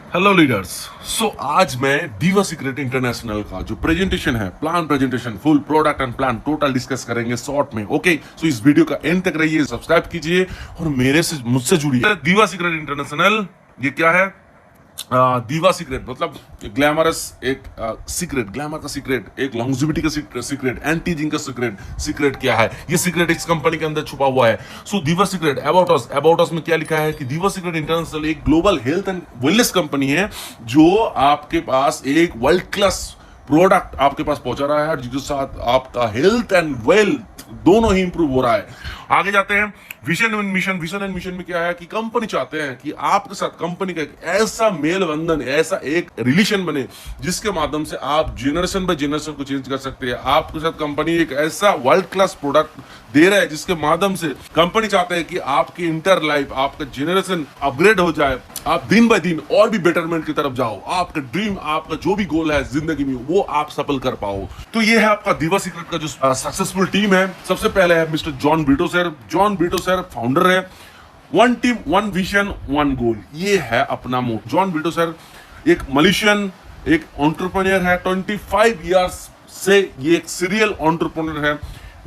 Hello leaders. आज मैं दीवा सीक्रेट इंटरनेशनल का जो प्रेजेंटेशन है, plan presentation, full product and plan total discuss करेंगे शॉर्ट में। ओके, सो इस वीडियो का एंड तक रहिए, सब्सक्राइब कीजिए और मुझसे जुड़िए। दीवा सीक्रेट इंटरनेशनल ये क्या है? दीवा सीक्रेट मतलब ग्लैमरस एक सीक्रेट, ग्लैमर का सीक्रेट, एक लॉन्जिविटी का सीक्रेट, एंटी एजिंग का सीक्रेट क्या है? ये सीक्रेट इस कंपनी के अंदर छुपा हुआ है। सो दीवा सीक्रेट अबाउट अस में क्या लिखा है कि दीवा सीक्रेट इंटरनेशनल एक global health and wellness company है जो आपके पास एक वर्ल्ड क्लास प्रोडक्ट आपके पास पहुंचा रहा है, जिसके साथ आपका हेल्थ एंड वेल्थ दोनों ही इंप्रूव हो रहा है। आगे जाते हैं। विजन एंड मिशन में क्या है कि कंपनी चाहते हैं कि आपके साथ कंपनी का एक ऐसा मेल बंधन, ऐसा एक रिलेशन बने जिसके माध्यम से आप जनरेशन बाय जनरेशन को चेंज कर सकते हैं। आपके साथ कंपनी एक ऐसा वर्ल्ड क्लास प्रोडक्ट दे रहा है जिसके माध्यम से कंपनी चाहते हैं कि आपकी इंटर लाइफ, आपका जनरेशन अपग्रेड हो जाए, आप दिन बाय दिन और भी बेटरमेंट की तरफ जाओ, आपका ड्रीम, आपका जो भी गोल है जिंदगी में वो आप सफल कर पाओ। तो ये है आपका दीवा सीक्रेट का जो सक्सेसफुल टीम है। सबसे पहले है mister John Brito sir founder है। One team, one vision, one goal, ये है अपना मोटो। जॉन ब्रिटो सर एक मलेशियन, एक एंटरप्रेन्योर है। 25 इयर्स से ये एक सीरियल एंटरप्रेन्योर है।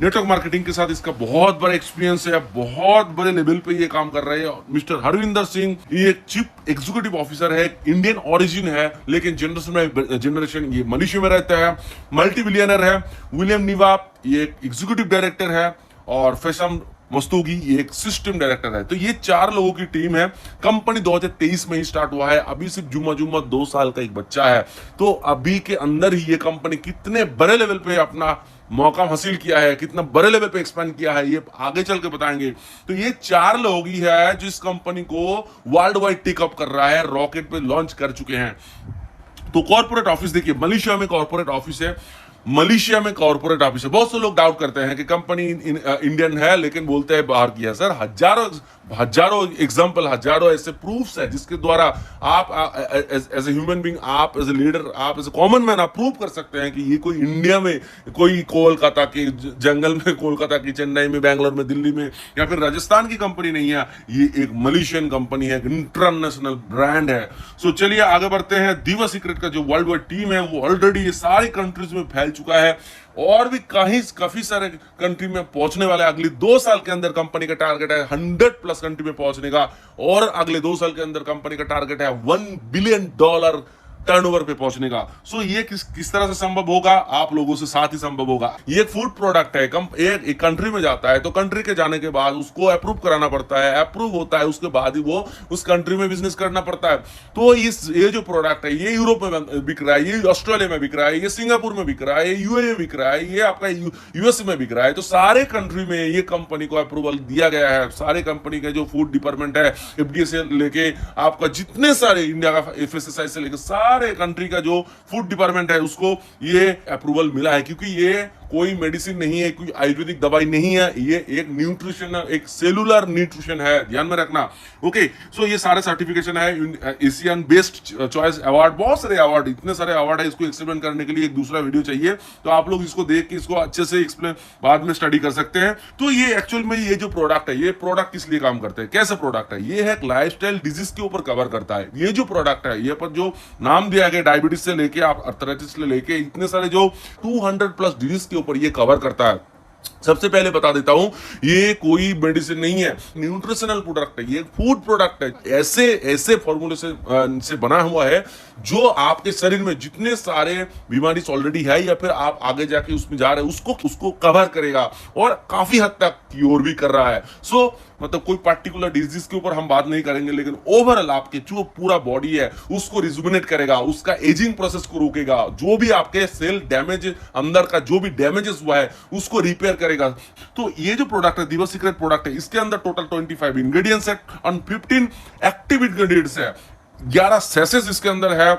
नेटवर्क मार्केटिंग के साथ इसका बहुत बड़ा एक्सपीरियंस है, बहुत बड़े लेवल पे ये काम कर रहे हैं। मिस्टर हरविंदर सिंह ये एक चीफ एग्जीक्यूटिव ऑफिसर है, इंडियन ओरिजिन है, लेकिन जनरेशन ये मलेशिया में रहता है। मल्टी बिलियनर है। विलियम निवाप ये एक एग्जीक्यूटिव डायरेक्टर है और फैशन मस्तूगी ये एक सिस्टम डायरेक्टर है। तो ये 4 लोगों की टीम है। कंपनी 2023 में ही स्टार्ट हुआ है। अभी सिर्फ जुम्मा 2 साल का एक बच्चा है। तो अभी के अंदर ही ये कंपनी कितने बड़े लेवल पे अपना मौका हासिल किया है, कितना बड़े लेवल पे एक्सपेंड किया है, ये आगे चल के बताएंगे। तो ये 4 लोग ही है जो इस कंपनी को वर्ल्ड वाइड टेकअप कर रहा है, रॉकेट पे लॉन्च कर चुके हैं। तो कॉर्पोरेट ऑफिस देखिए, मलेशिया में कॉर्पोरेट ऑफिस है। बहुत से लोग डाउट करते हैं कि कंपनी इंडियन है लेकिन बोलते हैं बाहर की है। सर हजारों एग्जांपल, हजारों ऐसे प्रूफ्स है जिसके द्वारा आप एज ए ह्यूमन बीइंग, आप एज ए लीडर, आप एज ए कॉमन मैन आप प्रूव कर सकते हैं कि ये कोई इंडिया में, कोई कोलकाता के जंगल में, कोलकाता की, चेन्नई में, बैंगलोर में, दिल्ली में या फिर राजस्थान की कंपनी नहीं है। ये एक मलेशियन कंपनी है, इंटरनेशनल ब्रांड है। सो चलिए आगे बढ़ते हैं। दीवा सीक्रेट का जो वर्ल्ड वाइड टीम है वो ऑलरेडी ये सारी कंट्रीज में फैल चुका है और भी काफी सारे कंट्री में पहुंचने वाला है। अगले 2 साल के अंदर कंपनी का टारगेट है 100 प्लस कंट्री में पहुंचने का और अगले 2 साल के अंदर कंपनी का टारगेट है $1 बिलियन टर्नओवर पे पहुंचने का। सो ये किस तरह से संभव होगा? आप लोगों से साथ ही संभव होगा। ये एक फूड प्रोडक्ट है। एक कंट्री में जाता है तो कंट्री के जाने के बाद उसको अप्रूव कराना पड़ता है, अप्रूव होता है, उसके बाद ही वो उस कंट्री में बिजनेस करना पड़ता है। तो ये जो प्रोडक्ट है ये यूरोप में बिक रहा है, ये ऑस्ट्रेलिया में बिक रहा है, ये सिंगापुर में बिक रहा है, ये यूएई में बिक रहा है, ये आपका यूएसए में बिक रहा है। तो सारे कंट्री में ये कंपनी को अप्रूवल दिया गया है। सारे कंपनी के जो फूड डिपार्टमेंट है, एफडीए से लेके आपका जितने सारे इंडिया का एफएसएसआई से लेकर सारे कंट्री का जो फूड डिपार्टमेंट है उसको ये अप्रूवल मिला है, क्योंकि ये कोई मेडिसिन नहीं है, कोई आयुर्वेदिक दवाई नहीं है, ये एक न्यूट्रिशन, एक सेलुलर न्यूट्रिशन है, ध्यान में रखना। ओके, सो ये सारे सर्टिफिकेशन है। एशियन बेस्ट चॉइस अवार्ड, बहुत सारे अवार्ड, इतने सारे अवार्ड है, इसको एक्सप्लेन करने के लिए एक दूसरा वीडियो चाहिए। तो आप लोग इसको देख के इसको अच्छे से एक्सप्लेन बाद में स्टडी कर सकते हैं। तो ये एक्चुअल में ये जो प्रोडक्ट है, ये प्रोडक्ट किस लिए काम करते हैं, कैसे प्रोडक्ट है? ये है लाइफस्टाइल डिजीज के ऊपर कवर करता है। ये जो प्रोडक्ट है, ये पर जो नाम दिया गया, डायबिटीज से लेके आप अर्थराइटिस से लेके इतने सारे जो 200 प्लस डिजीज के ऊपर ये कवर करता है। सबसे पहले बता देता हूं, ये कोई मेडिसिन नहीं है, न्यूट्रिशनल प्रोडक्ट है, ये फूड प्रोडक्ट है। ऐसे फॉर्मूले से बना हुआ है जो आपके शरीर में जितने सारे बीमारी ऑलरेडी है या फिर आप आगे जाके उसमें जा रहे हैं उसको कवर करेगा और काफी हद तक क्योर भी कर रहा है। सो मतलब कोई पर्टिकुलर डिजीज के ऊपर हम बात नहीं करेंगे, लेकिन ओवरऑल आपके जो पूरा बॉडी है उसको रिजुमिनेट करेगा, उसका एजिंग प्रोसेस को रोकेगा, जो भी आपके सेल डैमेज, अंदर का जो भी डैमेजेस हुआ है उसको रिपेयर करेगा। तो ये जो प्रोडक्ट है, दीवा सीक्रेट प्रोडक्ट है, इसके अंदर टोटल 25 इंग्रेडिएंट्स है और 15 एक्टिव इंग्रेडिएंट्स है। 11 सेसेस इसके अंदर है।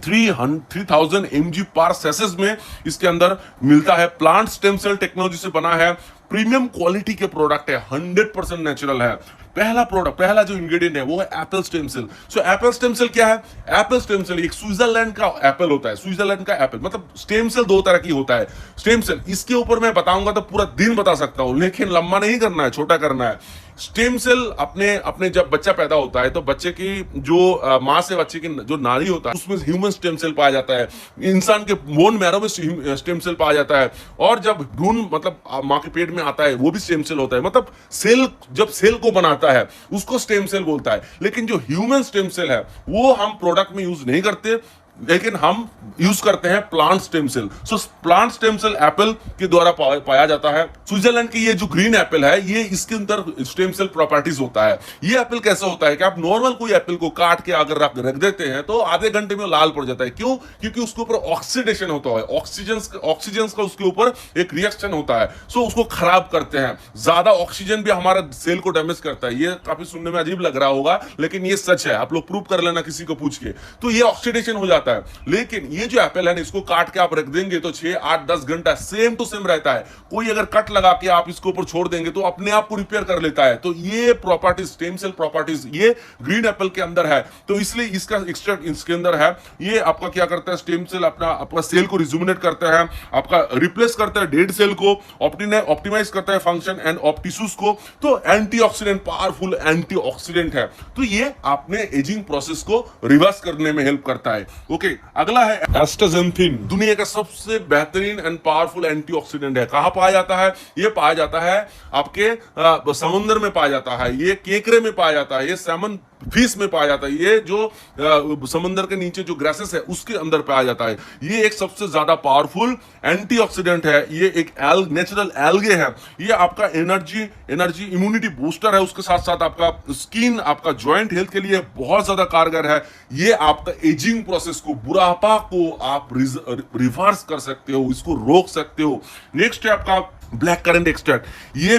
3000 mg पर सेसेस में इसके अंदर मिलता है। प्लांट स्टेम सेल टेक्नोलॉजी से बना है, प्रीमियम क्वालिटी के प्रोडक्ट है, 100% नेचुरल है। पहला जो इंग्रेडिएंट है वो है Apple stem cell. So Apple stem cell क्या है? एप्पल स्टेम सेल एक स्विट्जरलैंड का एप्पल होता है। स्विट्जरलैंड का एप्पल मतलब स्टेम सेल 2 तरह की होता है। स्टेम सेल इसके ऊपर मैं बताऊंगा तो पूरा दिन बता सकता हूं, लेकिन लंबा नहीं करना है, छोटा करना है। स्टेम सेल अपने अपने जब बच्चा पैदा होता है तो बच्चे की जो माँ से बच्चे की जो नाड़ी होता है उसमें ह्यूमन स्टेम सेल पाया जाता है, इंसान के बोन मैरो में स्टेम सेल पाया जाता है, और जब भ्रूण मतलब माँ के पेट में आता है वो भी स्टेम सेल होता है। मतलब सेल जब सेल को बनाता है उसको स्टेम सेल बोलता है। लेकिन जो ह्यूमन स्टेम सेल है वो हम प्रोडक्ट में यूज नहीं करते, लेकिन हम यूज करते हैं प्लांट स्टेम सेल। सो प्लांट स्टेम सेल एप्पल के द्वारा पाया जाता है। स्विट्जरलैंड की ये जो ग्रीन एप्पल है ये इसके अंदर स्टेम सेल प्रॉपर्टीज होता है। ये एप्पल कैसा होता है कि आप नॉर्मल कोई एप्पल को काट के अगर रख देते हैं तो आधे घंटे में लाल पड़ जाता है। क्यों? क्योंकि उसके ऊपर ऑक्सीडेशन होता है, ऑक्सीजन का उसके ऊपर एक रिएक्शन होता है। सो उसको खराब करते हैं। ज्यादा ऑक्सीजन भी हमारा सेल को डैमेज करता है। ये काफी सुनने में अजीब लग रहा होगा लेकिन ये सच है, आप लोग प्रूव कर लेना किसी को पूछ के। तो ये ऑक्सीडेशन हो जाता है। लेकिन ये जो एप्पल है ना इसको काट के आप रख देंगे तो 6, 8, 10 घंटा सेम टू सेम रहता है। कोई अगर कट लगा के आप इसके ऊपर छोड़ देंगे तो अपने आप को रिपेयर कर लेता है। तो ये प्रॉपर्टीज, स्टेम सेल प्रॉपर्टीज, ये ग्रीन एप्पल के अंदर है। तो इसलिए इसका एक्सट्रैक्ट इसके अंदर है। ये आपका क्या करता है, स्टेम सेल आपका सेल को रिजुमिनेट करता है, आपका रिप्लेस करता है डेड सेल को, ऑप्टिमाइज करता है फंक्शन एंड ऑफ टिश्यूज को। तो एंटीऑक्सीडेंट, पावरफुल एंटीऑक्सीडेंट है। तो ये आपने एजिंग प्रोसेस को रिवर्स करने में हेल्प करता है। ओके, अगला है एस्टाजेंथिन। दुनिया का सबसे बेहतरीन एंड पावरफुल एंटीऑक्सीडेंट है। कहां पाया जाता है? ये पाया जाता है आपके समुद्र में पाया जाता है, ये केकड़े में पाया जाता है, ये सैमन फिश में पाया जाता है, ये जो समुद्र के नीचे जो ग्रासेस है उसके अंदर पाया जाता है। ये एक सबसे ज्यादा पावरफुल एंटीऑक्सीडेंट है। ये एक नेचुरल एल्गे है। ये आपका एनर्जी इम्यूनिटी बूस्टर है। उसके साथ साथ आपका स्किन, आपका जॉइंट हेल्थ के लिए बहुत ज्यादा कारगर है। ये आपका एजिंग प्रोसेस को, बुढ़ापा को आप रिवर्स कर सकते हो, इसको रोक सकते हो। नेक्स्ट है आपका ब्लैक करंट एक्सट्रैक्ट। ये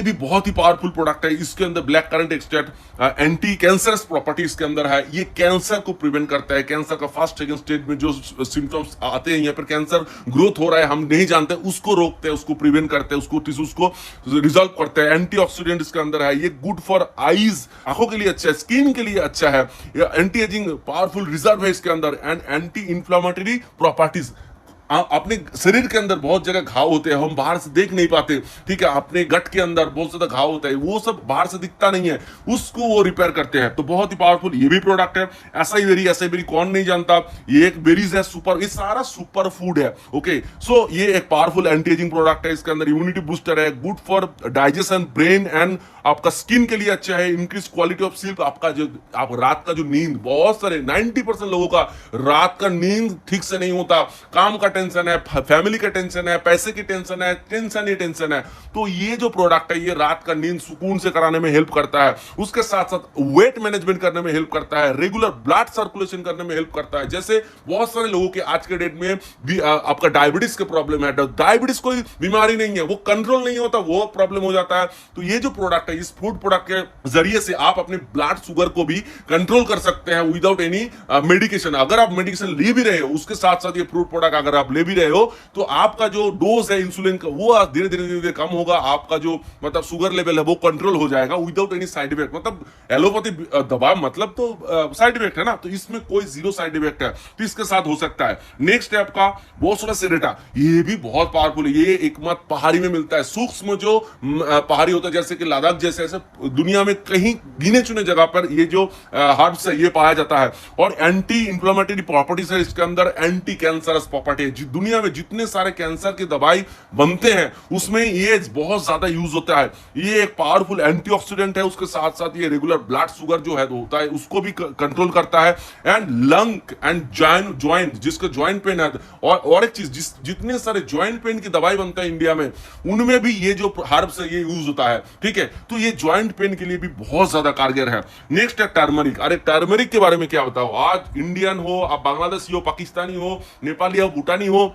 भी बहुत ही पावरफुल प्रोडक्ट है। इसके अंदर black currant extract anti cancerous property इसके अंदर है। ये कैंसर को प्रिवेंट करता है। कैंसर का फर्स्ट सेकंड स्टेज में जो सिम्टम्स आते हैं, यहाँ पर कैंसर ग्रोथ हो रहा है, हम नहीं जानते, उसको रोकते हैं, उसको प्रिवेंट करते हैं, उसको टिश्यूज को रिजॉल्व करते हैं। एंटीऑक्सीडेंट इसके अंदर है। ये गुड फॉर आईज, आंखों के लिए अच्छा है, स्किन के लिए अच्छा है। एंटी एजिंग पावरफुल रिजर्व है इसके अंदर एंड एंटी इंफ्लामेटरी प्रॉपर्टीज। अपने शरीर के अंदर बहुत जगह घाव होते हैं, हम बाहर से देख नहीं पाते, ठीक है। अपने गट के अंदर बहुत ज्यादा घाव होता है, वो सब बाहर से दिखता नहीं है, उसको वो रिपेयर करते हैं। तो बहुत ही पावरफुल ये भी प्रोडक्ट है। ऐसा बेरी कौन नहीं जानता, ये एक बेरीज है सुपर, ये सारा सुपर फूड है। ओके, सो ये एक पावरफुल एंटी एजिंग प्रोडक्ट है। इसके अंदर इम्यूनिटी बूस्टर है, good for digestion, brain and आपका स्किन के लिए अच्छा है। इंक्रीज क्वालिटी ऑफ स्लीप, आपका जो आप रात का जो नींद, बहुत सारे 90% लोगों का रात का नींद ठीक से नहीं होता, काम का टेंशन है, फैमिली का टेंशन है, पैसे की टेंशन है, टेंशन ही टेंशन है। तो ये जो प्रोडक्ट है ये रात का नींद सुकून से कराने में हेल्प करता है। उसके साथ साथ वेट मैनेजमेंट करने में हेल्प करता है, रेगुलर ब्लड सर्कुलेशन करने में हेल्प करता है। जैसे बहुत सारे लोगों के आज के डेट में भी आपका डायबिटीज का प्रॉब्लम है। डायबिटीज कोई बीमारी नहीं है, वो कंट्रोल नहीं होता, वो प्रॉब्लम हो जाता है। तो ये जो प्रोडक्ट है, इस फूड प्रोडक्ट के जरिए से आप अपने ब्लड शुगर को भी कंट्रोल कर सकते हैं विदाउट एनी मेडिकेशन। अगर आप मेडिकेशन ले भी रहे हो, उसके साथ साथ ये फूड प्रोडक्ट अगर आप ले भी रहे हो तो आपका जो डोज है इंसुलिन का वो धीरे धीरे कम होगा। आपका जो मतलब शुगर लेवल है वो कंट्रोल हो जाएगा विदाउट एनी साइड इफेक्ट। मतलब एलोपैथी दवा मतलब तो साइड इफेक्ट है ना, तो इसमें कोई जीरो साइड इफेक्ट है, तो इसके साथ हो सकता है। नेक्स्ट है आपका बोसोरस सेरेटा। ये भी बहुत पावरफुल है। ये एकमात्र पहाड़ी में मिलता है, सूक्ष्म जो पहाड़ी होता है, जैसे कि लद्दाख जैसे ऐसे दुनिया में कहीं गिने चुने जगह पर ये जो हर्ब्स है ये पाया जाता है। और एंटी इंफ्लेमेटरी प्रॉपर्टीज है इसके अंदर, एंटी कैंसरस प्रॉपर्टी है। दुनिया में जितने सारे कैंसर की दवाई बनते हैं उसमें ये बहुत ज्यादा यूज होता है। ये एक पावरफुल एंटीऑक्सीडेंट है। उसके साथ साथ ये रेगुलर ब्लड शुगर जो है होता है उसको भी कंट्रोल करता है। एंड लंग एंड जॉइंट, जिसका जॉइंट पेन है, और एक चीज, जितने सारे जॉइंट पेन की दवाई बनते हैं इंडिया में उनमें भी ये जो हर्ब्स है ये यूज होता है, ठीक है। तो ये जॉइंट पेन के लिए भी बहुत ज्यादा कारगर है। नेक्स्ट है टर्मरिक। अरे टर्मरिक के बारे में क्या बताओ, आज इंडियन हो, आप बांग्लादेशी हो, पाकिस्तानी हो, नेपाली हो, भूटानी हो,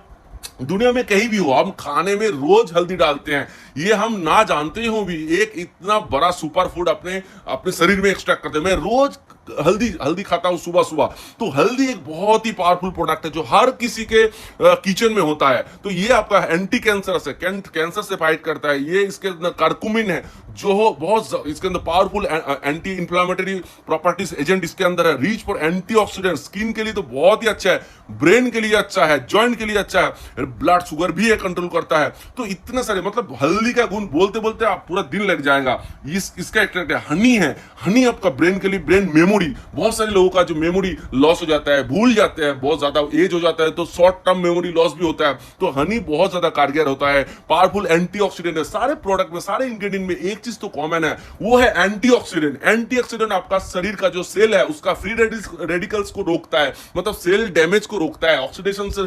दुनिया में कहीं भी हो, हम खाने में रोज हल्दी डालते हैं। ये हम ना जानते हो भी एक इतना बड़ा सुपर फूड अपने शरीर में एक्सट्रैक्ट करते हैं। मैं रोज हल्दी खाता हूं सुबह सुबह। तो हल्दी एक बहुत ही पावरफुल प्रोडक्ट है जो हर किसी के किचन में होता है। तो ये आपका एंटी कैंसरस है, कैंसर से फाइट करता है। ये इसके अंदर करकुमिन है जो बहुत इसके अंदर powerful anti inflammatory properties agent इसके अंदर है। रीच फॉर एंटीऑक्सीडेंट, स्किन के लिए तो बहुत ही अच्छा है, ब्रेन के लिए अच्छा है, जॉइंट के लिए अच्छा है, ब्लड शुगर भी ये कंट्रोल करता है। तो इतने सारे मतलब हल्दी बिजली का गुण बोलते बोलते आप पूरा दिन लग जाएगा। इसका एक्सट्रैक्ट है हनी है। हनी आपका ब्रेन के लिए, ब्रेन मेमोरी, बहुत सारे लोगों का जो मेमोरी लॉस हो जाता है, भूल जाते हैं, बहुत ज्यादा एज हो जाता है तो शॉर्ट टर्म मेमोरी लॉस भी होता है, तो हनी बहुत ज्यादा कारगर होता है। पावरफुल एंटीऑक्सीडेंट है। सारे प्रोडक्ट में, सारे इंग्रेडिएंट में एक चीज तो कॉमन है, वो है एंटीऑक्सीडेंट। एंटीऑक्सीडेंट आपका शरीर का जो सेल है उसका फ्री रेडिकल्स को रोकता है, मतलब सेल डैमेज को रोकता है, ऑक्सीडेशन से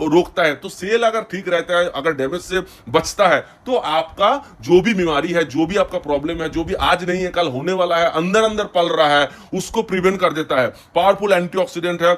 रोकता है। तो सेल अगर ठीक रहता है, अगर डैमेज से बचता है, तो आपका जो भी बीमारी है, जो भी आपका प्रॉब्लम है, जो भी आज नहीं है कल होने वाला है, अंदर अंदर पल रहा है, उसको प्रिवेंट कर देता है। पावरफुल एंटीऑक्सीडेंट है।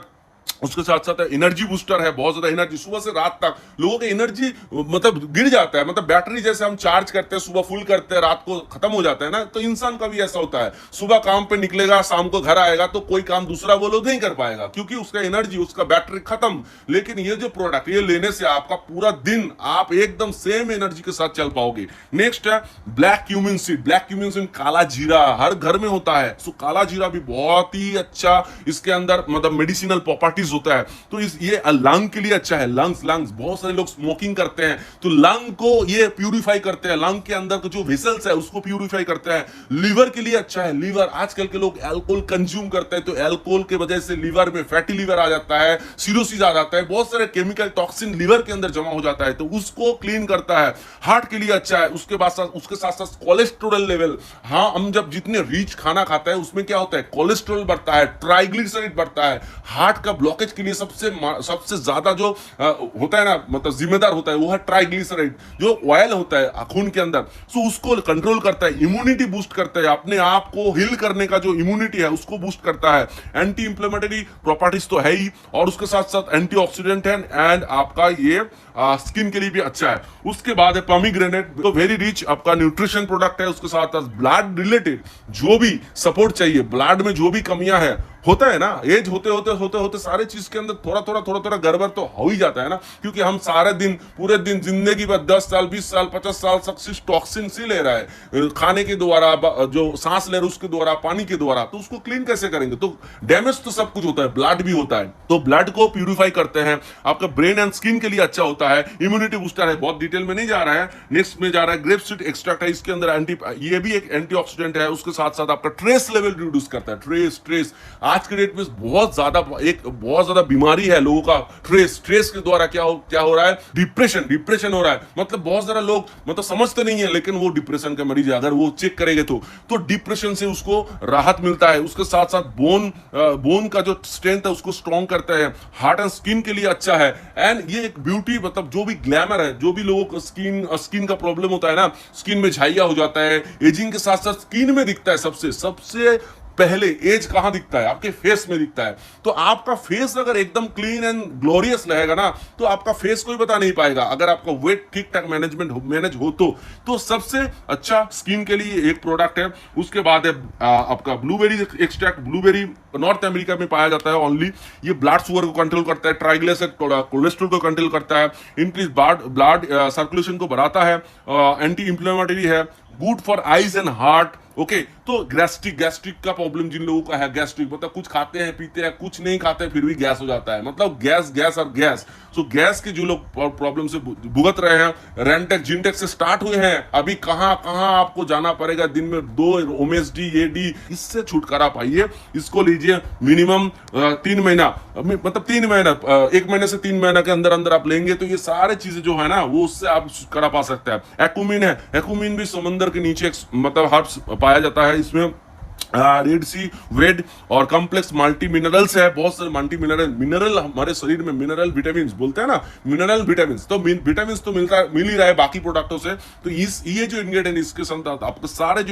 उसके साथ साथ एनर्जी बूस्टर है, बहुत ज्यादा एनर्जी, सुबह से रात तक लोगों की एनर्जी मतलब गिर जाता है, मतलब बैटरी जैसे हम चार्ज करते हैं, सुबह फुल करते हैं, रात को खत्म हो जाता है ना, तो इंसान का भी ऐसा होता है। सुबह काम पे निकलेगा, शाम को घर आएगा तो कोई काम दूसरा वो लोग नहीं कर पाएगा, क्योंकि उसका एनर्जी, उसका बैटरी खत्म। लेकिन ये जो प्रोडक्ट ये लेने से आपका पूरा दिन आप एकदम सेम एनर्जी के साथ चल पाओगे। नेक्स्ट है black cumin seed. Black cumin seed, काला जीरा हर घर में होता है, सो काला जीरा भी बहुत ही अच्छा, इसके अंदर मतलब मेडिसिनल प्रॉपर्टीज होता है। तो ये लंग के लिए अच्छा है। लंग्स बहुत सारे लोग स्मोकिंग करते हैं, तो लंग को ये प्यूरिफाई करते हैं, लंग के अंदर जो वेसल्स है उसको प्यूरिफाई करते हैं। लीवर के लिए अच्छा है। लीवर, आजकल के लोग अल्कोहल कंज्यूम करते हैं, तो अल्कोहल के वजह से लीवर में फैटी लीवर आ जाता है, सिरोसिस आ जाता है, बहुत सारे केमिकल टॉक्सिन लीवर के अंदर जमा हो जाता है, तो उसको क्लीन करता है। हार्ट के लिए अच्छा है। उसके साथ साथ कोलेस्ट्रॉल लेवल, हाँ, हम जब जितने रिच खाना खाता है उसमें क्या होता है, कोलेस्ट्रॉल बढ़ता है, ट्राइग्लिसराइड बढ़ता है। हार्ट का ब्लॉकेज के लिए सबसे ज्यादा जो होता है ना, मतलब जिम्मेदार होता है, वो है ट्राइग्लिसराइड, जो ऑयल होता है खून के अंदर, सो उसको कंट्रोल करता है। इम्यूनिटी बूस्ट करता है, अपने आप को हील करने का जो इम्यूनिटी है उसको बूस्ट करता है। एंटी इंफ्लेमेटरी प्रॉपर्टीज तो है ही, और उसके साथ साथ एंटीऑक्सीडेंट है, एंड आपका ये स्किन के लिए भी अच्छा है। उसके बाद है पोमीग्रेनेट, तो वेरी रिच आपका न्यूट्रिशन प्रोडक्ट है। उसके साथ साथ ब्लड रिलेटेड जो भी सपोर्ट चाहिए, ब्लड में जो भी कमियां है, होता है ना, एज होते होते सारे चीज के अंदर थोड़ा गड़बड़ तो हो ही जाता है ना, क्योंकि हम सारे दिन, पूरे दिन, जिंदगी भर 10 साल 20 साल 50 साल तक सिर्फ टॉक्सिन से ले रहा है, खाने के द्वारा, जो सांस ले रहा है उसके द्वारा, पानी के द्वारा, तो उसको क्लीन कैसे करेंगे? तो डैमेज तो सब कुछ होता है, ब्लड भी होता है, तो ब्लड को प्यूरिफाई करते हैं। आपका ब्रेन एंड स्किन के लिए अच्छा होता है। इम्यूनिटी बूस्टर है, बहुत डिटेल में नहीं जा रहा है। नेक्स्ट में जा रहा है ग्रेप सीड एक्सट्रैक्ट है, इसके अंदर ये भी एक एंटीऑक्सीडेंट है। उसके साथ साथ आपका ट्रेस लेवल रिड्यूस करता है। ट्रेस आज के डेट में बहुत ज्यादा बीमारी है लोगों का। ट्रेस के द्वारा क्या हो रहा है, डिप्रेशन हो रहा है। मतलब बहुत सारे लोग मतलब समझते नहीं है, लेकिन वो डिप्रेशन के मरीज है, अगर वो चेक करेंगे तो डिप्रेशन से उसको राहत मिलता है। उसके साथ साथ बोन का जो स्ट्रेंथ है उसको स्ट्रॉन्ग करता है। हार्ट एंड स्किन के लिए अच्छा है। एंड ये एक ब्यूटी, मतलब जो भी ग्लैमर है, जो भी लोगों को स्किन का प्रॉब्लम होता है ना, स्किन में झाइया हो जाता है, एजिंग के साथ साथ स्किन में दिखता है सबसे पहले एज कहां दिखता है, आपके फेस में दिखता है। तो आपका फेस अगर एकदम क्लीन एंड ग्लोरियस रहेगा ना, तो आपका फेस कोई बता नहीं पाएगा। अगर आपका वेट ठीक ठाक मैनेज हो तो सबसे अच्छा स्किन के लिए एक प्रोडक्ट है। उसके बाद है आपका blueberry extract. Blueberry north America में पाया जाता है ओनली। ये ब्लड शुगर को कंट्रोल करता है, ट्राइग्लिसराइड कोलेस्ट्रॉल को कंट्रोल करता है, इंक्रीज ब्लड सर्कुलेशन को बढ़ाता है, एंटी इंफ्लेमेटरी है, good for eyes and heart. Okay, तो गैस्ट्रिक का प्रॉब्लम जिन लोगों का है, गैस्ट्रिक मतलब कुछ खाते हैं पीते हैं, कुछ नहीं खाते हैं, फिर भी गैस हो जाता है, मतलब गैस। सो गैस के जो लोग प्रॉब्लम से भुगत रहे हैं, रेंटेक जिनटेक से स्टार्ट हुए हैं, अभी कहां आपको जाना पड़ेगा, दिन में 2 ओमेसडी एडी, इससे छुटकारा पाइए। इसको लीजिए मिनिमम 3 महीना, मतलब 3 महीना, 1 महीने से 3 महीना के अंदर आप लेंगे तो ये सारे चीजें जो है ना, वो उससे आप छुटकारा पा सकते हैं। एक्यूमिन है, एक्यूमिन भी समुद्र के नीचे मतलब हर्ब्स पाया जाता है। इसमें रेड सी वेड और कॉम्प्लेक्स मल्टी मिनरल्स है, बहुत सारे मल्टी मिनरल हमारे शरीर में, मिनरल विटामिन बोलते हैं ना, मिनरल विटामिन, तो विटामिन तो मिल ही रहा है बाकी प्रोडक्टों से। तो ये जो इंग्रेडिएंट इसके साथ आपको सारे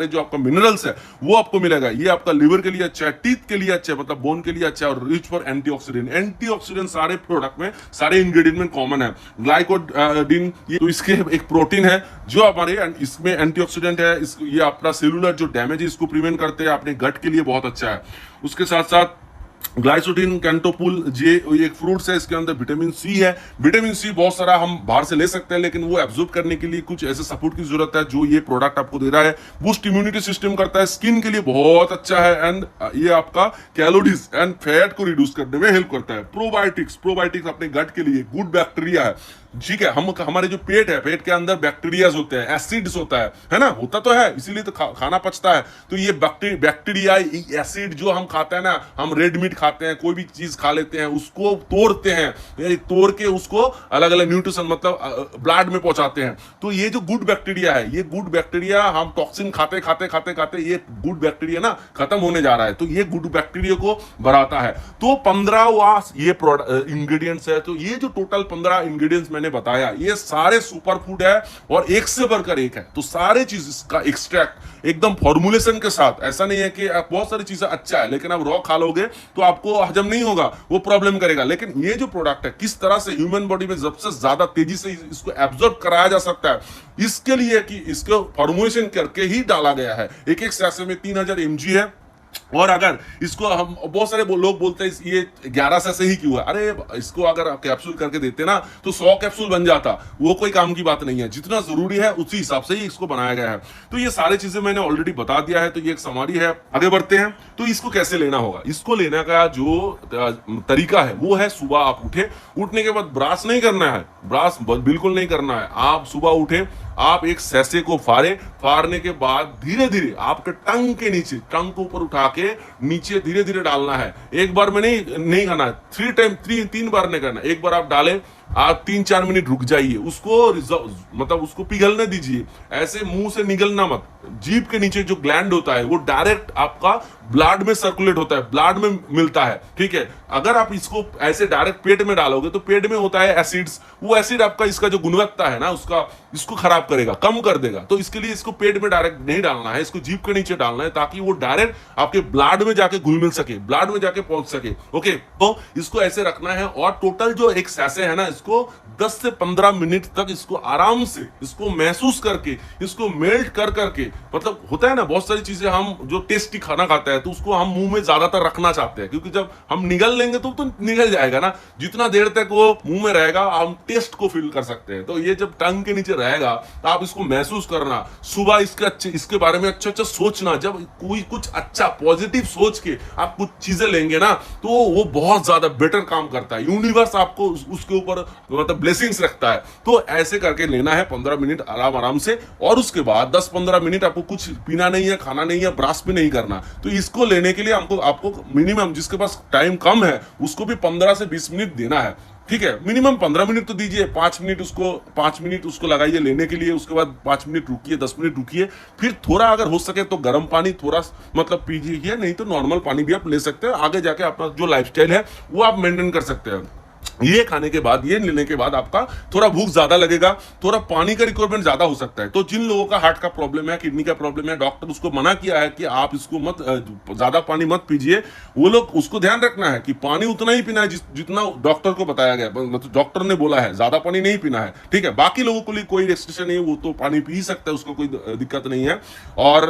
जो आपका मिनरल्स है वो आपको मिलेगा। ये आपका लिवर के लिए अच्छा है, टीथ के लिए अच्छा है, मतलब बोन के लिए अच्छा है, और रिच फॉर एंटीऑक्सीडेंट सारे प्रोडक्ट में, सारे इंग्रेडिएंट में कॉमन है। ग्लाइकोडिन, तो इसके एक प्रोटीन है जो हमारे इसमें एंटीऑक्सीडेंट है, ये अपना सेलुलर जो डैमेज है इसको प्रिवेंट करते हैं, अपने गट के लिए बहुत अच्छा है। उसके साथ साथ ग्लाइसोटिन कैंटोपुल ये एक फ्रूट्स है, इसके अंदर विटामिन सी है। विटामिन सी बहुत सारा हम बाहर से ले सकते हैं, लेकिन वो एब्जॉर्ब करने के लिए कुछ ऐसे सपोर्ट की जरूरत है जो ये प्रोडक्ट आपको दे रहा है। बूस्ट इम्यूनिटी सिस्टम करता है, स्किन के लिए बहुत अच्छा है, एंड ये आपका कैलोरीज एंड फैट को रिड्यूस करने में हेल्प करता है। प्रोबायोटिक्स अपने गट के लिए गुड बैक्टीरिया है, ठीक है, हम हमारे जो पेट है, पेट के अंदर बैक्टीरियाज होते हैं, एसिड्स होता है ना, होता तो है, इसीलिए तो खाना पचता है। तो ये बैक्टीरिया, एसिड जो हम खाते हैं ना, हम रेड मीट खाते हैं, कोई भी चीज खा लेते हैं, उसको तोड़ते हैं, तोड़ के उसको अलग अलग न्यूट्रिशन मतलब ब्लड में पहुंचाते हैं। तो ये जो गुड बैक्टीरिया है, ये गुड बैक्टीरिया हम टॉक्सिन खाते खाते खाते खाते ये गुड बैक्टीरिया ना खत्म होने जा रहा है, तो ये गुड बैक्टीरिया को बढ़ाता है। तो 15वां ये इंग्रेडिएंट्स है। तो ये जो टोटल 15 इंग्रेडिएंट्स मैंने बताया, ये सारे सुपर फूड है और एक से बढ़कर एक है। तो सारे चीज इसका एक्सट्रैक्ट एकदम फॉर्मुलेशन के साथ, ऐसा नहीं है कि बहुत सारी चीजें अच्छा है लेकिन आप रॉ खा लोगे तो आपको हजम नहीं होगा, वो प्रॉब्लम करेगा। लेकिन ये जो प्रोडक्ट है, किस तरह से ह्यूमन बॉडी में सबसे ज्यादा तेजी से इसको एब्जॉर्ब कराया जा सकता है, इसके लिए कि इसको फॉर्मुलेशन करके ही डाला गया है। एक एक सैशे में 3000 mg है। और अगर इसको हम, बहुत सारे लोग बोलते हैं ये 1100 से ही क्यों है, अरे इसको अगर आप कैप्सूल करके देते ना तो 100 कैप्सूल बन जाता, वो कोई काम की बात नहीं है। जितना जरूरी है उसी हिसाब से ही इसको बनाया गया है। तो ये सारी चीजें मैंने ऑलरेडी बता दिया है, तो ये एक समरी है। आगे बढ़ते हैं, तो इसको कैसे लेना होगा। इसको लेने का जो तरीका है वो है, सुबह आप उठने के बाद ब्रश नहीं करना है, ब्रश बिल्कुल नहीं करना है। आप सुबह उठे, आप एक सैसे को फाड़ने के बाद धीरे धीरे आपके टंग के नीचे, टंग को ऊपर उठा के नीचे धीरे धीरे डालना है। एक बार में नहीं करना है, 3 बार नहीं करना। एक बार आप डालें, आप 3-4 मिनट रुक जाइए, उसको मतलब उसको पिघलने दीजिए। ऐसे मुंह से निगलना मत। जीभ के नीचे जो ग्लैंड होता है वो डायरेक्ट आपका ब्लड में सर्कुलेट होता है, ब्लड में मिलता है, ठीक है। अगर आप इसको ऐसे डायरेक्ट पेट में डालोगे तो पेट में होता है एसिड्स, वो एसिड आपका इसका जो गुणवत्ता है ना उसका, इसको खराब करेगा, कम कर देगा। तो इसके लिए इसको पेट में डायरेक्ट नहीं डालना है, इसको जीभ के नीचे डालना है, ताकि वो डायरेक्ट आपके ब्लड में जाके घुल मिल सके, ब्लड में जाके पहुंच सके। ओके, तो इसको ऐसे रखना है। और टोटल जो एक सैसे है ना, इसको 10 से 15 मिनट तक इसको आराम से इसको महसूस करके, इसको मेल्ट कर करके, मतलब होता है ना बहुत सारी चीजें, हम जो टेस्टी खाना खाते हैं तो उसको हम मुंह में ज्यादातर रखना चाहते हैं, क्योंकि जब हम निगल लेंगे तो निगल जाएगा ना। जितना देर तक वो मुंह में रहेगा हम टेस्ट को फील कर सकते हैं। तो ये जब टंग के नीचे रहेगा तो आप इसको महसूस करना, सुबह इसके बारे में अच्छा सोचना। जब कोई कुछ अच्छा पॉजिटिव सोच के आप कुछ चीजें लेंगे ना तो वो बहुत ज्यादा बेटर काम करता है। यूनिवर्स आपको उसके ऊपर मतलब ब्लेसिंग्स रखता है। तो ऐसे करके लेना है 15 मिनट आराम से। और उसके बाद 10-15 मिनट आपको कुछ पीना नहीं है, खाना नहीं है, ब्रश भी नहीं करना। तो इसको लेने के लिए आपको मिनिमम, जिसके पास टाइम कम है उसको भी 15 से 20 मिनट देना है, ठीक है। मिनिमम 15 मिनट तो दीजिए, 5 मिनट उसको लगाइए लेने के लिए। उसके बाद 5 मिनट रुकिए, 10 मिनट रुकिए, फिर थोड़ा अगर हो सके तो गर्म पानी थोड़ा मतलब पीजिए, नहीं तो नॉर्मल पानी भी आप ले सकते हैं। आगे जाके अपना जो लाइफस्टाइल है वो आप मेंटेन कर सकते हैं। ये खाने के बाद, ये लेने के बाद आपका थोड़ा भूख ज्यादा लगेगा, थोड़ा पानी का रिक्वायरमेंट ज्यादा हो सकता है। तो जिन लोगों का हार्ट का प्रॉब्लम है, किडनी का प्रॉब्लम है, डॉक्टर उसको मना किया है कि आप इसको मत ज्यादा पानी मत पीजिए। वो लोग उसको ध्यान रखना है कि पानी उतना ही पीना है जितना डॉक्टर को बताया गया, मतलब डॉक्टर ने बोला है, ज्यादा पानी नहीं पीना है, ठीक है। बाकी लोगों को लिए कोई रेस्ट्रिक्शन नहीं है, वो तो पानी पी सकता है, उसको कोई दिक्कत नहीं है। और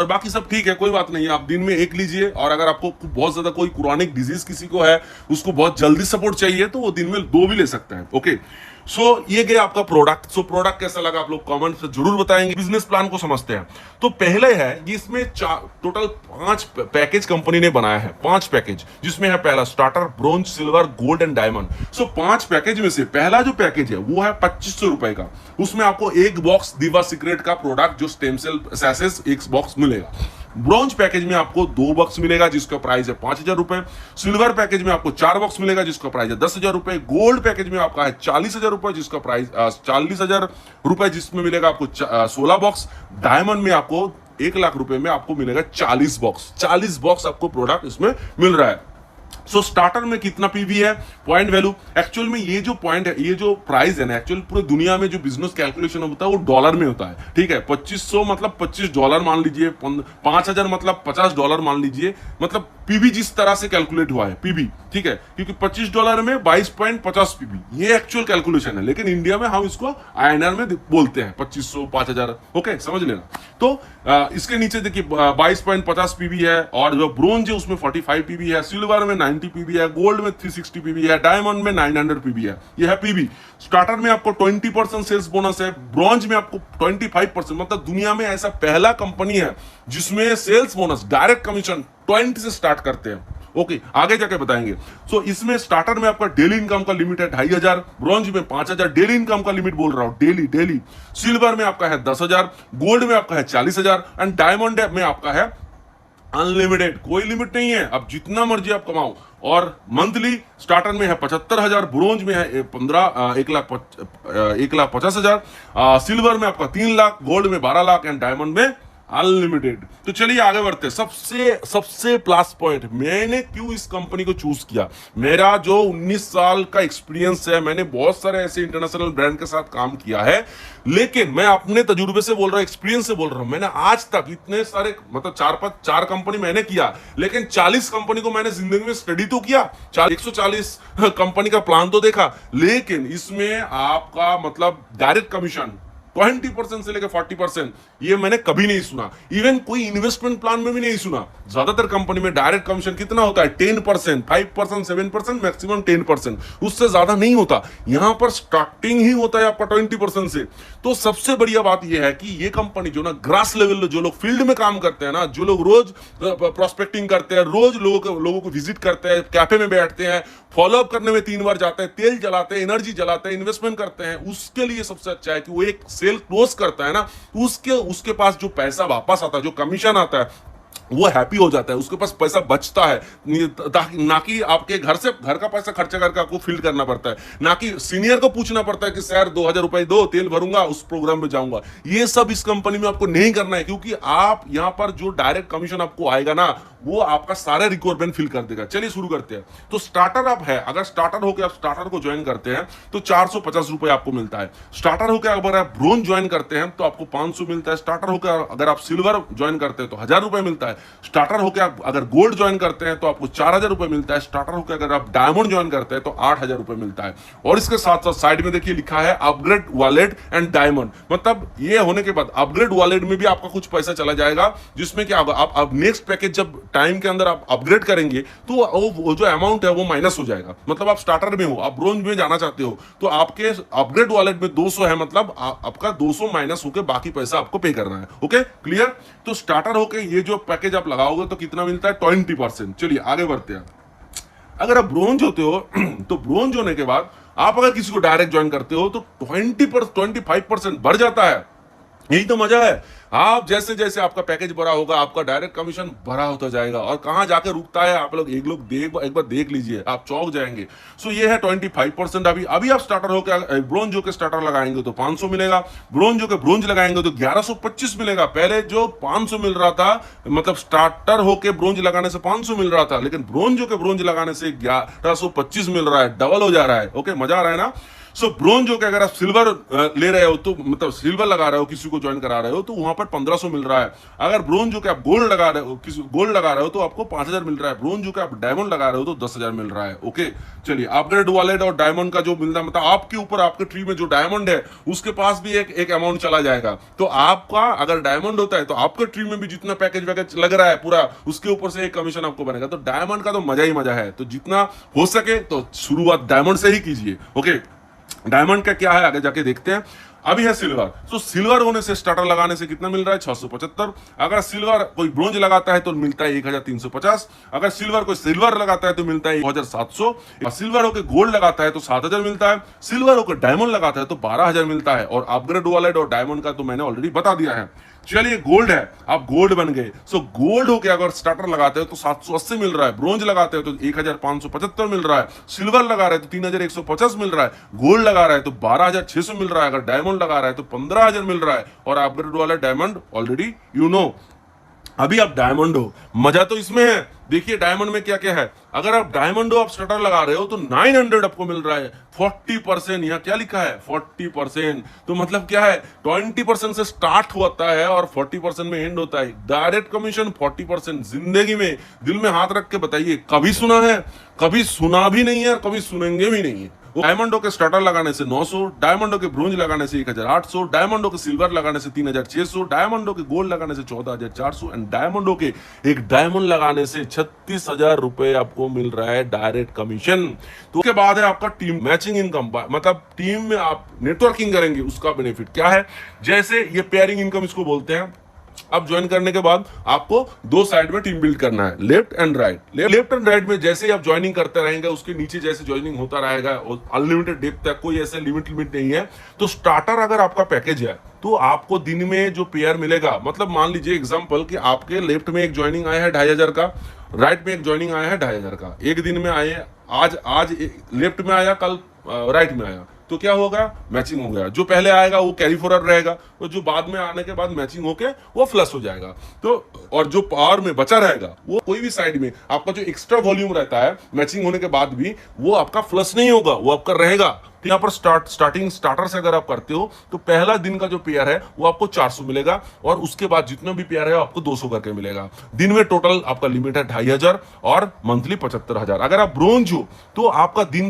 बाकी सब ठीक है, कोई बात नहीं है। आप दिन में 1 लीजिए। और अगर आपको बहुत ज्यादा कोई क्रोनिक डिजीज किसी को है, उसको बहुत जल्दी सपोर्ट चाहिए, तो वो दिन में 2 भी ले सकते हैं। ओके, सो ये गया आपका प्रोडक्ट। सो प्रोडक्ट कैसा लगा आप लोग कमेंट से जरूर बताएंगे। बिजनेस प्लान को समझते हैं। तो पहले है इसमें टोटल 5 पैकेज कंपनी ने बनाया है, 5 पैकेज, जिसमें है पहला starter, bronze, silver, gold and diamond. So 5 package में से पहला जो पैकेज है वो है 2500 रुपए का। उसमें आपको 1 बॉक्स दिवा सीक्रेट का प्रोडक्ट जो स्टेम सेल सैसेस 1 बॉक्स मिलेगा। ब्रॉन्ज पैकेज में आपको 2 बॉक्स मिलेगा जिसका प्राइस है 5000 रुपए। सिल्वर पैकेज में आपको 4 बॉक्स मिलेगा जिसका प्राइस है 10,000 रुपए। गोल्ड पैकेज में आपका है 40,000 रुपए जिसका प्राइस 40,000 रुपए, जिसमें मिलेगा आपको 16 बॉक्स। डायमंड में आपको 1 लाख रुपए में आपको मिलेगा 40 बॉक्स। 40 बॉक्स आपको प्रोडक्ट इसमें मिल रहा है। सो स्टार्टर में कितना पीवी है, पॉइंट वैल्यू, एक्चुअल में ये जो पॉइंट है, ये जो प्राइस है ना, एक्चुअल पूरी दुनिया में जो बिजनेस कैलकुलेशन होता है वो डॉलर में होता है, ठीक है। 2500 मतलब $25 मान लीजिए, 5000 मतलब $50 मान लीजिए, मतलब पीवी जिस तरह से कैलकुलेट हुआ है पीवी, ठीक है, क्योंकि $25 में 22.50 पीवी, ये एक्चुअल कैलकुलेशन है। लेकिन इंडिया में हम इसको INR में बोलते हैं 2500, 5000, ओके, समझ लेना। तो इसके नीचे देखिए 22.50 पीवी है। और जो ब्रोंज है उसमें 45 पीवी है, सिल्वर में 90 पीवी है, गोल्ड में 360 पीवी है, डायमंड में 900 पीवी है। ये है पीवी। स्टार्टर में आपको 20% सेल्स बोनस है, ब्रॉन्ज में आपको 25%, मतलब दुनिया में ऐसा पहला कंपनी है जिसमें सेल्स बोनस, डायरेक्ट कमीशन 20 से स्टार्ट करते हैं। ओके, आगे जाके बताएंगे। सो इसमें स्टार्टर में आपका डेली इनकम का लिमिट है 2500, ब्रॉन्ज में 5000 डेली इनकम का लिमिट बोल रहा हूं, डेली डेली। सिल्वर में आपका है 10,000, गोल्ड में आपका है 40,000 एंड डायमंड में आपका है अनलिमिटेड, कोई लिमिट नहीं है, अब जितना मर्जी आप कमाओ। और मंथली स्टार्टर में है 75,000, ब्रोंज में है 1,50,000, सिल्वर में आपका 3 लाख, गोल्ड में 12 लाख एंड डायमंड में अनलिमिटेड। तो चलिए आगे बढ़ते हैं। सबसे प्लस पॉइंट, मैंने क्यों इस कंपनी को चूज किया। मेरा जो 19 साल का एक्सपीरियंस है, मैंने बहुत सारे ऐसे इंटरनेशनल ब्रांड के साथ काम किया है, लेकिन मैं अपने तजुर्बे से बोल रहा हूं, एक्सपीरियंस से बोल रहा हूं। मैंने आज तक इतने सारे मतलब 4 कंपनी मैंने किया, लेकिन 40 कंपनी को मैंने जिंदगी में स्टडी तो किया, 140 कंपनी का प्लान तो देखा, लेकिन इसमें आपका मतलब डायरेक्ट कमीशन 20% से लेकर 40% ये मैंने कभी नहीं सुना। इवन कोई इन्वेस्टमेंट प्लान में भी नहीं सुना। ज्यादातर कंपनी में डायरेक्ट कमीशन कितना होता है, 10%, 5%, 7%, मैक्सिमम 10%, उससे ज्यादा नहीं होता। यहां पर स्टार्टिंग ही होता है आपका 20% से। तो सबसे बढ़िया बात यह है कि ये कंपनी जो ना ग्रास लेवल, जो लोग फील्ड में काम करते हैं ना, जो लोग रोज प्रोस्पेक्टिंग करते हैं, रोज लोगों को विजिट करते हैं, कैफे में बैठते हैं, फॉलोअप करने में 3 बार जाते हैं, तेल जलाते हैं, एनर्जी जलाते हैं, इन्वेस्टमेंट करते हैं, उसके लिए सबसे अच्छा है कि वो एक सेल क्लोज करता है ना, उसके पास जो पैसा वापस आता है, जो कमीशन आता है, वो हैप्पी हो जाता है, उसके पास पैसा बचता है। ना कि आपके घर का पैसा खर्चा करके आपको फील्ड करना पड़ता है, ना कि सीनियर को पूछना पड़ता है कि सर 2,000 रुपए दो, तेल भरूंगा, उस प्रोग्राम में जाऊंगा। ये सब इस कंपनी में आपको नहीं करना है, क्योंकि आप यहां पर जो डायरेक्ट कमीशन आपको आएगा ना, वो आपका सारा रिक्वायरमेंट फिल कर देगा। चलिए शुरू करते हैं। तो स्टार्टर आप है, अगर स्टार्टर होकर आप स्टार्टर को ज्वाइन करते हैं तो 450 रुपए आपको मिलता है। स्टार्टर होकर अगर आप ब्रोंज ज्वाइन करते हैं तो आपको 500 मिलता है। स्टार्टर होकर अगर आप सिल्वर ज्वाइन करते हैं तो 1,000 रुपए मिलता है। स्टार्टर होकर आप अगर गोल्ड ज्वाइन करते हैं तो आपको 4,000 रुपए मिलता है। स्टार्टर होकर अगर आप डायमंड ज्वाइन करते हैं तो 8,000 रुपए मिलता है। और इसके साथ साथ साइड में देखिए लिखा है अपग्रेड वॉलेट एंड डायमंड। मतलब ये होने के बाद अपग्रेड वॉलेट में भी आपका कुछ पैसा चला जाएगा, जिसमें क्या होगा, आप नेक्स्ट पैकेज जब टाइम के अंदर आप अपग्रेड करेंगे तो वो जो अमाउंट है वो माइनस हो जाएगा। मतलब आप स्टार्टर में हो, आप ब्रोंज में जाना चाहते हो, तो आपके अपग्रेड वॉलेट में 200 है, मतलब आपका 200 माइनस होकर बाकी पैसा आपको पे करना है। Okay, clear. तो स्टार्टर होके ये जो पैकेज आप लगाओगे तो कितना मिलता है, 20%। चलिए आगे बढ़ते हैं। अगर आप ब्रोंज होते हो तो ब्रोंज होने के बाद आप अगर किसी को डायरेक्ट ज्वाइन करते हो तो 25% बढ़ जाता है। यही तो मजा है। आप जैसे जैसे आपका पैकेज बड़ा होगा, आपका डायरेक्ट कमीशन बड़ा होता जाएगा। और कहां जाकर रुकता है आप लोग एक बार देख लीजिए, आप चौंक जाएंगे। सो ये है 25%। अभी आप स्टार्टर होकर ब्रोंज होकर स्टार्टर लगाएंगे तो 500 मिलेगा। ब्रोंज होकर ब्रोंज लगाएंगे तो 1125 मिलेगा। पहले जो 500 मिल रहा था, मतलब स्टार्टर होकर ब्रोंज लगाने से 500 मिल रहा था, लेकिन ब्रोंज होकर ब्रोंज लगाने से 1125 मिल रहा है, डबल हो जा रहा है। ओके, मजा आ रहा है ना। सो ब्रोंज होकर अगर आप सिल्वर ले रहे हो तो मतलब सिल्वर लगा रहे हो, किसी को ज्वाइन करा रहे हो तो वहां पर 1500 मिल रहा है। अगर ब्रोंज होकर आप गोल्ड लगा रहे हो, गोल्ड लगा रहे हो तो आपको 5,000 मिल रहा है। ब्रोंज होकर आप डायमंड लगा रहे हो तो 10,000 मिल रहा है। ओके, चलिए अपग्रेड वॉलेट और डायमंड का जो मिलता है, मतलब आपके ऊपर, आपके ट्री में जो डायमंड है उसके पास भी एक अमाउंट चला जाएगा। तो आपका अगर डायमंड होता है तो आपके ट्री में भी जितना पैकेज वैकेज लग रहा है पूरा, उसके ऊपर से एक कमीशन आपको बनेगा। तो डायमंड का तो मजा ही मजा है। तो जितना हो सके तो शुरुआत डायमंड से ही कीजिए। ओके, डायमंड का क्या है आगे जाके देखते हैं। अभी है सिल्वर। तो सिल्वर होने से स्टार्टर लगाने से कितना मिल रहा है, 675। अगर सिल्वर कोई ब्रोंज लगाता है तो मिलता है 1,350। अगर सिल्वर कोई सिल्वर लगाता है तो मिलता है 1,700। सिल्वर होकर गोल्ड लगाता है तो 7,000 मिलता है। सिल्वर होकर डायमंड लगाता है तो 12,000 मिलता है। और अपग्रेड वॉलेट और डायमंड का तो मैंने ऑलरेडी बता दिया है। चलिए गोल्ड है, आप गोल्ड बन गए। सो गोल्ड होके अगर स्टार्टर लगाते हो तो 780 मिल रहा है। ब्रोंज लगाते हो तो 1,575 मिल रहा है। सिल्वर लगा रहे हैं तो 3,150 मिल रहा है। गोल्ड लगा रहा है तो 12,600 मिल रहा है। अगर डायमंड लगा रहा है तो 15,000 मिल रहा है। और अपग्रेड वाला डायमंड ऑलरेडी यू नो। अभी आप डायमंड हो, मजा तो इसमें है। देखिए डायमंड में क्या क्या है। अगर आप डायमंड हो, आप स्टार्टर लगा रहे हो तो 900 आपको मिल रहा है। 40%, यहाँ क्या लिखा है, 40%। तो मतलब क्या है, 20% से स्टार्ट होता है और 40% में एंड होता है। Direct commission 40%। जिंदगी में दिल में हाथ रख के बताइए, कभी सुना है? कभी सुना भी नहीं है और कभी सुनेंगे भी नहीं है। डायमंडो के स्टार्टर लगाने से 900, डायमंडो के ब्रोंज लगाने से 1,800, डायमंडो के सिल्वर लगाने से 3,600, डायमंडो के गोल्ड लगाने से 14,400 एंड डायमंडो के एक डायमंड लगाने से 36,000 रुपए आपको मिल रहा है डायरेक्ट कमीशन। तो उसके बाद है आपका टीम मैचिंग इनकम, मतलब टीम में आप नेटवर्किंग करेंगे उसका बेनिफिट क्या है। जैसे ये पेयरिंग इनकम इसको बोलते हैं। अब ज्वाइन करने के बाद आपको दो साइड में टीम बिल्ड करना है, left and right. Left and right में जैसे ही आप ज्वाइनिंग करते रहेंगे, उसके नीचे जैसे ज्वाइनिंग होता रहेगा, अनलिमिटेड डेप्थ तक, कोई ऐसे लिमिट नहीं है। तो स्टार्टर अगर आपका पैकेज है तो आपको दिन में जो पेयर मिलेगा, मतलब मान लीजिए एग्जांपल कि आपके लेफ्ट में एक ज्वाइनिंग आया है 2500 का, राइट में एक ज्वाइनिंग आया है 2500 का, एक दिन में आए, आज लेफ्ट में आया, कल राइट में आया, तो क्या होगा, मैचिंग हो गया। जो पहले आएगा वो कैरी फॉरवर्ड रहेगा, और जो बाद में आने के बाद मैचिंग होके वो फ्लश हो जाएगा। तो और जो पावर में बचा रहेगा वो कोई भी साइड में आपका जो एक्स्ट्रा वॉल्यूम रहता है मैचिंग होने के बाद भी, वो आपका फ्लश नहीं होगा, वो आपका रहेगा। यहाँ पर स्टार्टर से अगर आप करते हो तो पहला दिन का जो पेयर है वो आपको 400 मिलेगा, और उसके बाद जितना भी पेयर है आपको 200 करके मिलेगा। दिन में टोटल आपका लिमिट है 2500 और मंथली 75,000। अगर आप ब्रोंज हो तो आपका दिन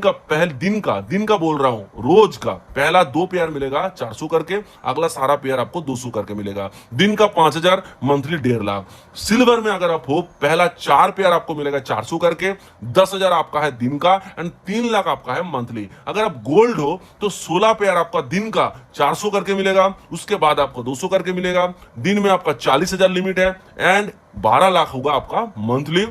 का बोल रहा हूं, रोज का पहला 2 पेयर मिलेगा 400 करके, अगला सारा पेयर आपको 200 करके मिलेगा। दिन का 5000, मंथली 1.5 लाख। सिल्वर में अगर आप हो, पहला 4 पेयर आपको मिलेगा 400 करके, 10,000 आपका है दिन का, एंड 3 लाख आपका है मंथली। अगर आप गोल्ड हो तो 16 पेयर आपका दिन का 400 करके मिलेगा, उसके बाद आपको 200 करके मिलेगा। दिन में आपका 40,000 लिमिट है, एंड 12 लाख होगा आपका मंथली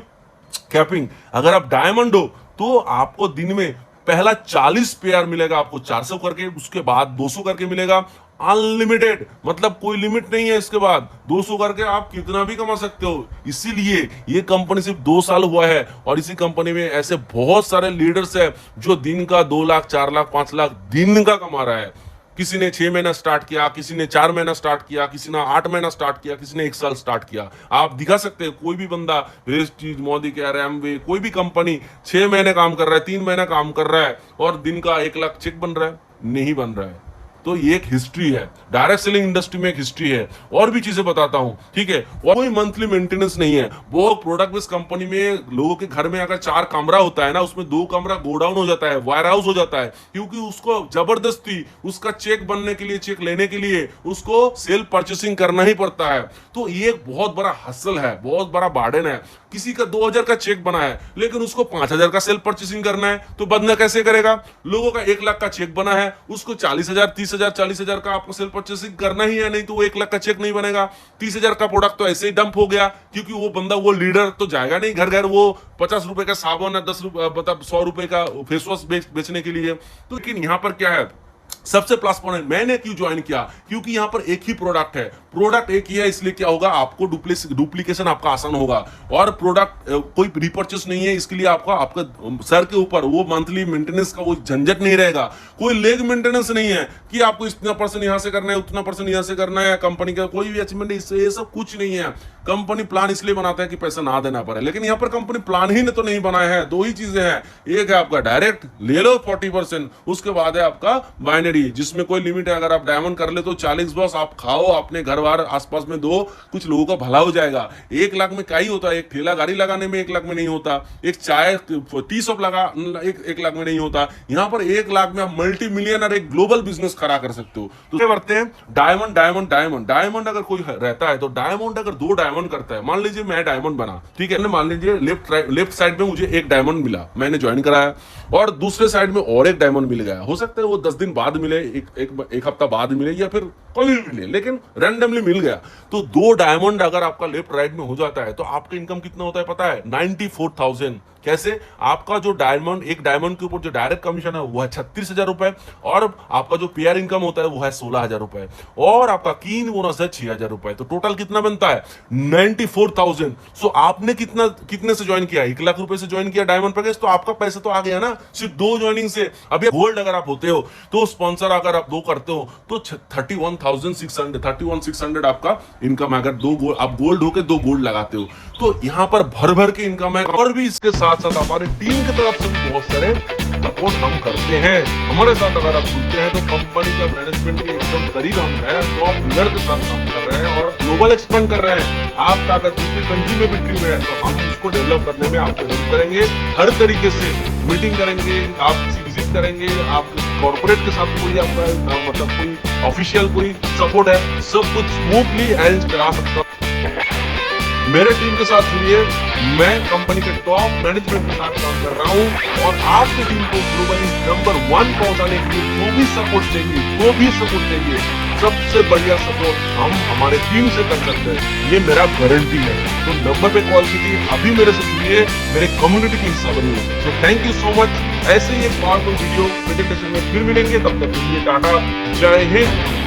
कैपिंग। अगर आप डायमंड हो तो आपको दिन में पहला 40 पेयर मिलेगा आपको 400 करके, उसके बाद 200 करके मिलेगा। अनलिमिटेड, मतलब कोई लिमिट नहीं है, इसके बाद 200 करके आप कितना भी कमा सकते हो। इसीलिए ये कंपनी सिर्फ 2 साल हुआ है, और इसी कंपनी में ऐसे बहुत सारे लीडर्स हैं जो दिन का 2 लाख, 4 लाख, 5 लाख दिन का कमा रहा है। किसी ने 6 महीना स्टार्ट किया, किसी ने 4 महीना स्टार्ट किया, किसी ने 8 महीना स्टार्ट किया, किसी ने 1 साल स्टार्ट किया। आप दिखा सकते हैं, कोई भी बंदा वेस्टीज, मोदी केयर, एमवे, कोई भी कंपनी 6 महीने काम कर रहा है, 3 महीना काम कर रहा है, और दिन का 1 लाख चेक बन रहा है? नहीं बन रहा है। तो ये एक हिस्ट्री है, डायरेक्ट सेलिंग इंडस्ट्री में एक हिस्ट्री है। और भी चीजें बताता हूं, ठीक है। कोई मंथली मेंटेनेंस नहीं है। वो प्रोडक्ट बेस्ड कंपनी में लोगों के घर में अगर 4 कमरा होता है ना, उसमें 2 कमरा गोडाउन हो जाता है, वायर हाउस हो जाता है, क्योंकि उसको जबरदस्ती उसका चेक बनने के लिए, चेक लेने के लिए उसको सेल परचेसिंग करना ही पड़ता है। तो ये एक बहुत बड़ा हसल है, बहुत बड़ा बार्डन है। किसी का 2000 का चेक बना है, लेकिन उसको 5000 का सेल परचेसिंग करना है, तो बंदा कैसे करेगा? लोगों का 1 लाख का चेक बना है, उसको 40,000, 30,000, 40,000 का आपको सेल परचेसिंग करना ही है, नहीं तो वो 1 लाख का चेक नहीं बनेगा। 30,000 का प्रोडक्ट तो ऐसे ही डंप हो गया, क्योंकि वो बंदा, वो लीडर तो जाएगा नहीं घर घर वो 50 रुपए का साबुन है, 10 रुपए, मतलब 100 रुपए का फेस वॉश बेचने के लिए। तो लेकिन यहां पर क्या है, सबसे प्लस पॉइंट, मैंने क्यों ज्वाइन किया? क्योंकि यहां पर एक ही प्रोडक्ट है, प्रोडक्ट एक ही है, इसलिए क्या होगा, आपको डुप्लीकेशन आपका आसान होगा, और प्रोडक्ट कोई रिपर्चेस नहीं है, इसके लिए आपका सर के ऊपर वो मंथली मेंटेनेंस का वो झंझट नहीं रहेगा। कोई लेग मेंटेनेंस नहीं है कि आपको इतना परसेंट यहां से करना है, उतना परसेंट यहां से करना है, कंपनी का कोई भी अचीवमेंट, ये सब कुछ नहीं है। कंपनी प्लान इसलिए बनाता है कि पैसा ना देना पड़े, लेकिन यहां पर कंपनी प्लान ही तो नहीं बनाया है। 2 ही चीजें हैं, एक है आपका डायरेक्ट ले लो 40%, उसके बाद है आपका बाइनरी, जिसमें कोई लिमिट है। अगर आप डायमंड कर ले तो 40 बॉस आप खाओ, अपने घर बार आसपास में दो, कुछ लोगों का भला हो जाएगा। 1 लाख में क्या ही होता है? एक ठेला गाड़ी लगाने में 1 लाख में नहीं होता, एक चाय टी शॉप लगा 1 लाख में नहीं होता। यहां पर 1 लाख में आप मल्टी मिलियनर, एक ग्लोबल बिजनेस खड़ा कर सकते हो। तो बढ़ते हैं डायमंड। डायमंड अगर कोई रहता है तो डायमंड अगर 2 डायमंड करता है, मान लीजिए मैं डायमंड बना, ठीक है, मान लीजिए लेफ्ट साइड में मुझे 1 डायमंड मिला, मैंने ज्वाइन कराया, और दूसरे साइड में और 1 डायमंड मिल गया। हो सकता है वो 10 दिन बाद मिले, एक हफ्ता बाद मिले, या फिर कभी भी मिले, लेकिन रैंडमली मिल गया। तो 2 डायमंड अगर आपका लेफ्ट राइट में हो जाता है तो आपका इनकम कितना होता है पता है? 94,000। कैसे? आपका जो डायमंड, एक डायमंड के ऊपर जो डायरेक्ट कमीशन है वो है 36,000 रुपए, और आपका जो पेयर इनकम होता है वो है 16,000 रुपए, और आपका कीन बोनस है 6,000 रुपए। तो टोटल कितना बनता है? 94,000। सो आपने कितने से ज्वाइन किया? 1 लाख रुपए से ज्वाइन किया डायमंड पैकेज, तो आपका पैसा तो आ गया ना सिर्फ 2 ज्वाइनिंग से। अभी गोल्ड अगर आप होते हो तो स्पॉन्सर अगर आप 2 करते हो तो 31,600 आपका इनकम है। अगर आप गोल्ड होकर 2 गोल्ड लगाते हो तो यहां पर भर के इनकम है। और भी इसके साथ साथ हमारे टीम की तरफ से बहुत सारे सपोर्ट हम करते हैं। हमारे साथ अगर आप जुड़ते हैं तो कंपनी का मैनेजमेंट के एकदम करीब हम है, तो आप लीडर के साथ काम कर रहे हैं और ग्लोबल एक्सपेंड कर रहे हैं। आपका अगर दूसरी कंट्री में बिक्री हुआ है तो हम उसको डेवलप करने में आपको हेल्प करेंगे, हर तरीके से मीटिंग करेंगे, आप किसी विजिट करेंगे, आप कॉर्पोरेट के साथ कोई आपका मतलब कोई ऑफिशियल कोई सपोर्ट है, सब कुछ स्मूथली अरेंज करा सकता हूं। मेरे टीम के साथ जुड़िए। मैं कंपनी के टॉप मैनेजमेंट के साथ काम कर रहा हूँ और आपकी टीम को ग्लोबली नंबर 1 पहुंचाने के लिए जो भी सपोर्ट चाहिए, सबसे बढ़िया सपोर्ट हम हमारे टीम से कर सकते हैं, ये मेरा गारंटी है। तो नंबर पे कॉल कीजिए, अभी मेरे से जुड़िए, मेरे कम्युनिटी का हिस्सा बनिए। So thank you so much. ऐसे ही एक पावरफुल वीडियो प्रेजेंटेशन में फिर मिलेंगे, तब तक के लिए टाटा, जय हिंद।